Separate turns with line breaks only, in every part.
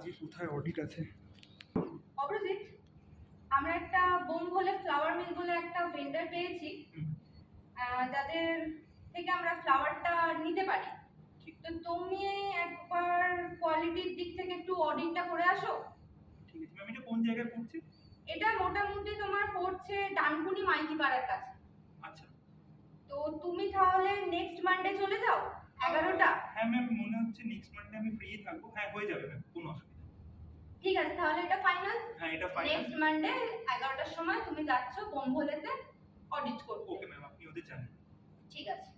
আজকে কোথায় অডিট আছে?
অপরাজিৎ, আমরা একটা বোমভোলে ফ্লাওয়ার মিল বলে একটা ভেন্ডার পেয়েছি, যাদের থেকে আমরা ফ্লাওয়ারটা নিতে পারি। তো তুমি একবার কোয়ালিটির দিক থেকে একটু অডিটটা করে আসো।
ঠিক আছে ম্যাম, এটা কোন জায়গায় পড়ছে?
এটা মোটামুটি তোমার পড়ছে ডানকুনি মাইকি পাড়ার কাছে।
আচ্ছা।
তো তুমি তাহলে নেক্সট মানডে চলে যাও 11টা।
হ্যাঁ ম্যাম, মনে হচ্ছে নেক্সট মানডে আমি ফ্রি থাকবো। হ্যাঁ, হয়ে যাবে ম্যাম, কোনো অসুবিধা নেই।
ঠিক আছে, তাহলে এটা ফাইনাল।
হ্যাঁ, এটা ফাইনাল।
নেক্সট মানডে 11টার সময় তুমি যাচ্ছ বোমভোলেতে অডিট করতে।
ওকে ম্যাম, আপনি ওদের জানেন।
ঠিক আছে।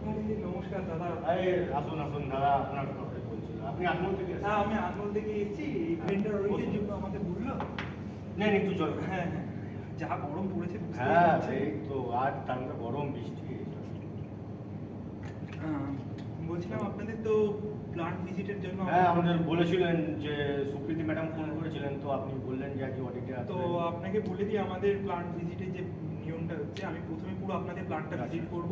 আরে নমস্কার দাদা।
আরে আসুন আসুন দাদা, আপনার কথা বলছিলাম। আপনি আনমোল থেকে
হ্যাঁ, আমি আনমোল থেকে এসেছি। ভেন্ডার অডিটের জন্য আমাকে বললো।
নেন একটু জল।
হ্যাঁ হ্যাঁ, যা গরম পড়েছে বুঝতেই
হ্যাঁ
পারছেন।
এই তো আজ তার মধ্যে গরম বৃষ্টি।
বলছিলাম আপনাদের তো প্লান্ট ভিজিটের জন্য
হ্যাঁ আমাদের বলেছিলেন যে সুপ্রীতি ম্যাডাম ফোন করেছিলেন, তো আপনি বললেন যে আজকে অডিটে
তো আপনাকে বলে দিই আমাদের প্লান্ট ভিজিটের যে নিয়মটা হচ্ছে, আমি প্রথমে পুরো আপনাদের প্লান্টটা ভিজিট করব,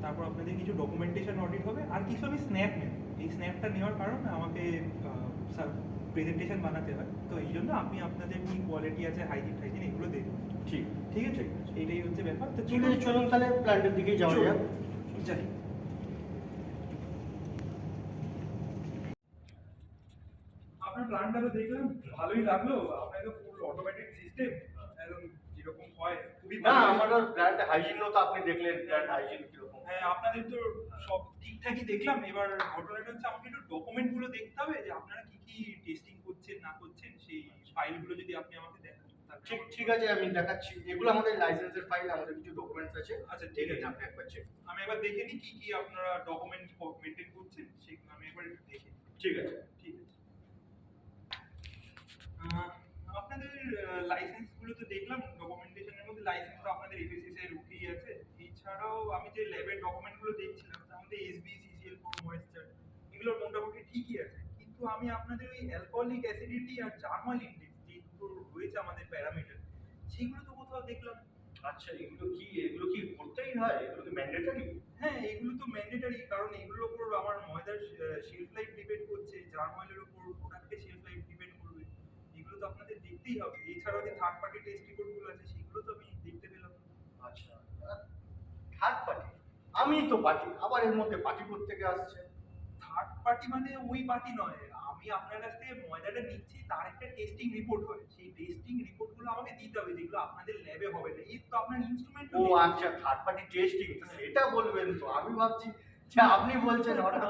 তারপর আপনাদের কিছু ডকুমেন্টেশন অডিট হবে, আর কিছু আমি স্ন্যাপ নেব। এই স্ন্যাপটা নেওয়ার কারণে আমাকে প্রেজেন্টেশন বানাতে হয়, তো এই জন্য আপনি আপনাদের কি কোয়ালিটি আছে, হাইজিন এগুলো দেখুন।
ঠিক
ঠিক আছে, এইটাই হচ্ছে ব্যাপার। তো
ঠিক আছে, চলুন তাহলে প্ল্যান্টের দিকেই যাওয়া যাক।
যাই। আপনার প্ল্যানটা তো দেখলাম, ভালোই লাগলো। আপনার তো ফুল অটোমেটিক সিস্টেম, একদম যেরকম হয় খুবই
না
ভালো।
আমাদের প্ল্যান্ট হাইজিনও তো আপনি দেখলেন, প্ল্যান্ট হাইজিন কিরকম।
হ্যাঁ, আপনাদের তো সব ঠিকঠাকই দেখলাম। এবার ঘটনাটা হচ্ছে আমাকে একটু ডকুমেন্টগুলো দেখতে হবে, যে আপনারা কি কি টেস্টিং করছেন না করছেন, সেই ফাইলগুলো যদি আপনি আমাকে দেখান।
ঠিক ঠিক আছে, আমি দেখাচ্ছি। এগুলো আমাদের লাইসেন্সের ফাইল, আমাদের কিছু ডকুমেন্টস আছে।
আচ্ছা ঠিক আছে,
আপনি একবার চেক।
আমি একবার দেখে নিই কি কি আপনারা ডকুমেন্ট মেনটেন করছেন, সেগুলো আমি একবার একটু দেখে নিই।
ঠিক আছে।
ঠিক আছে। আপনাদের লাইসেন্স গুলো তো দেখলাম, ডকুমেন্টেশনের মধ্যে লাইসেন্স তো আপনাদের এফএসএস এর ওকেই আছে। এছাড়াও আমি যে ল্যাবের ডকুমেন্ট গুলো দেখছিলাম, তার মধ্যে এসবি, সিসিএল4, ময়েশ্চার, এগুলো মোটামুটি ঠিকই আছে। কিন্তু আমি আপনাদের ওই অ্যালকোহলিক অ্যাসিডিটি আর জার্মাল ইনডেক্স যে দুটো রয়েছে আমাদের প্যারামিটার, সেগুলো তো কোথাও দেখলাম।
আচ্ছা এগুলো কি করতেই হয়? এগুলো কি ম্যান্ডেটরি?
হ্যাঁ, এগুলো তো ম্যান্ডেটরি, কারণ এগুলোর উপর আমার ময়দার শেলফ লাইফ ডিপেন্ড করছে, জার্মালের উপর প্রোডাক্টের শেলফ লাইফ ডিপেন্ড করবে। এগুলো তো আপনাদের দেখতেই হবে। এছাড়াও যে থার্ড পার্টি টেস্ট রিপোর্টগুলো আছে, সেগুলো তো আমি দেখতে পেলাম।
আচ্ছা, থার্ড পার্টি? আমি তো পার্টি, আবার এর মধ্যে পার্টি থেকে আসছে।
থার্ড পার্টি মানে ওই পার্টি নয়, আমি আপনার কাছ থেকে ময়দাটা নিচ্ছি, তার একটা টেস্টিং রিপোর্ট হয়, সেই টেস্টিং রিপোর্টগুলো আমাকে দিতে হবে, যেগুলো আপনাদের ল্যাবে হবে না। এই তো আপনার ইনস্ট্রুমেন্ট।
ও আচ্ছা, থার্ড পার্টি টেস্টিং, সেটা বলবেন তো। আমি ভাবছি যে আপনি বলছেন হঠাৎ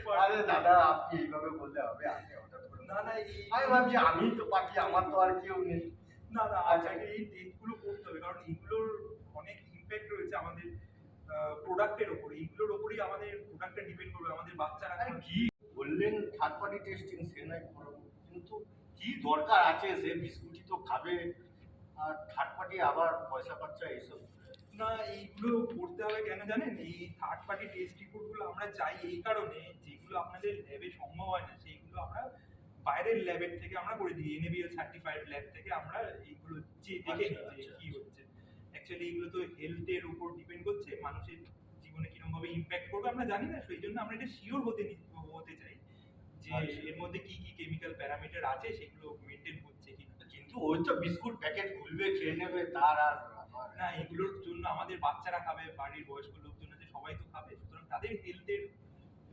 করে। আরে দাদা, আপনি এইভাবে বললে হবে? আপনি হঠাৎ করে
না না,
আমি ভাবছি আমি তো পার্টি, আমার তো আর কেউ নেই।
না না,
আচ্ছা।
আপনাকে এই টেস্টগুলো করতে হবে, কারণ এগুলোর অনেক ইমপ্যাক্ট রয়েছে আমাদের প্রোডাক্টের ওপর। এইগুলোর ওপরই আমাদের প্রোডাক্টটা ডিপেন্ড করবে, আমাদের বাচ্চারা।
আরে কি বললেন থার্ড পার্টি টেস্টিং, সে নাই করবো, কিন্তু কি দরকার আছে? সে বিস্কুটই তো খাবে, আর থার্ড পার্টি আবার পয়সা খরচা এইসব।
না, এইগুলো করতে হবে কেন জানেন? এই থার্ড পার্টি টেস্ট রিপোর্টগুলো আমরা চাই এই কারণে, যেগুলো আপনাদের ল্যাবে সম্ভব হয় না, সেইগুলো আমরা বাইরের ল্যাবের থেকে আমরা করে দিই। এনএবিএল সার্টিফাইড ল্যাব থেকে আমরা এইগুলো দেখে নিই যে কি হচ্ছে। অ্যাকচুয়ালি এগুলো তো হেলথের উপর ডিপেন্ড করছে, মানুষের জীবনে কিরকম ভাবে ইমপ্যাক্ট করবে আমরা জানি না, সেই জন্য আমরা এটা শিওর হতে চাই যে এর মধ্যে কি কি কেমিক্যাল প্যারামিটার আছে, সেগুলো মেনটেন করছে কিনা।
কিন্তু ওই তো বিস্কুট প্যাকেট খুলবে, খেয়ে নেবে, তার আর
না, এগুলোর জন্য আমাদের বাচ্চারা খাবে, বাড়ির বয়স্ক লোকজন আছে, সবাই তো খাবে, সুতরাং তাদের হেলথের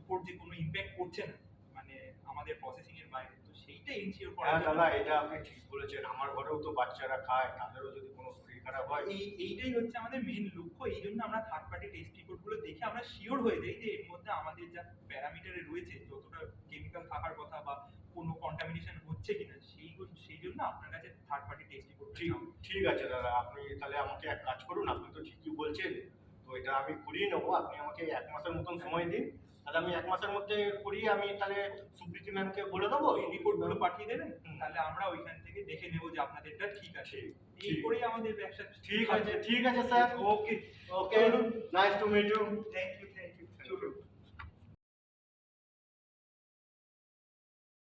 উপর যে কোনো ইমপ্যাক্ট করছে না, মানে আমাদের প্রসেসিং এর বাইরে, তো সেইটা এনশিওর করা।
হ্যাঁ দাদা, এটা আপনি ঠিক বলেছেন। আমার ঘরেও তো বাচ্চারা খায়, তাদেরও যদি কোনো শরীর খারাপ হয়।
এইটাই হচ্ছে আমাদের মেন লক্ষ্য। এই জন্য আমরা থার্ড পার্টি টেস্ট রিপোর্ট গুলো দেখে আমরা শিওর হয়ে যাই যে এর মধ্যে আমাদের যা প্যারামিটারে রয়েছে, যতটা কেমিক্যাল থাকার কথা বা কোনো কন্টামিনেশন হচ্ছে কিনা, সেই জন্য আপনার কাছে থার্ড পার্টি টেস্ট রিপোর্ট।
ঠিক আছে দাদা, আপনি তাহলে আমাকে এক কাজ করুন। আপনি তো ঠিকই বলছেন, তো এটা আমি করিয়ে নেবো। আপনি আমাকে 1 মাসের মতন সময় দিন, তাহলে আমি 1 মাসের মধ্যে করিয়ে আমি তাহলে সুপ্রীতি ম্যামকে বলে দেবো
এই রিপোর্ট গুলো পাঠিয়ে দেবেন, তাহলে আমরা ওইখান থেকে দেখে নেবো যে আপনাদেরটা ঠিক আছে। এই করেই আমাদের ব্যবসা।
ঠিক আছে sir.
Okay
okay, nice to meet you.
Thank you. চলুন।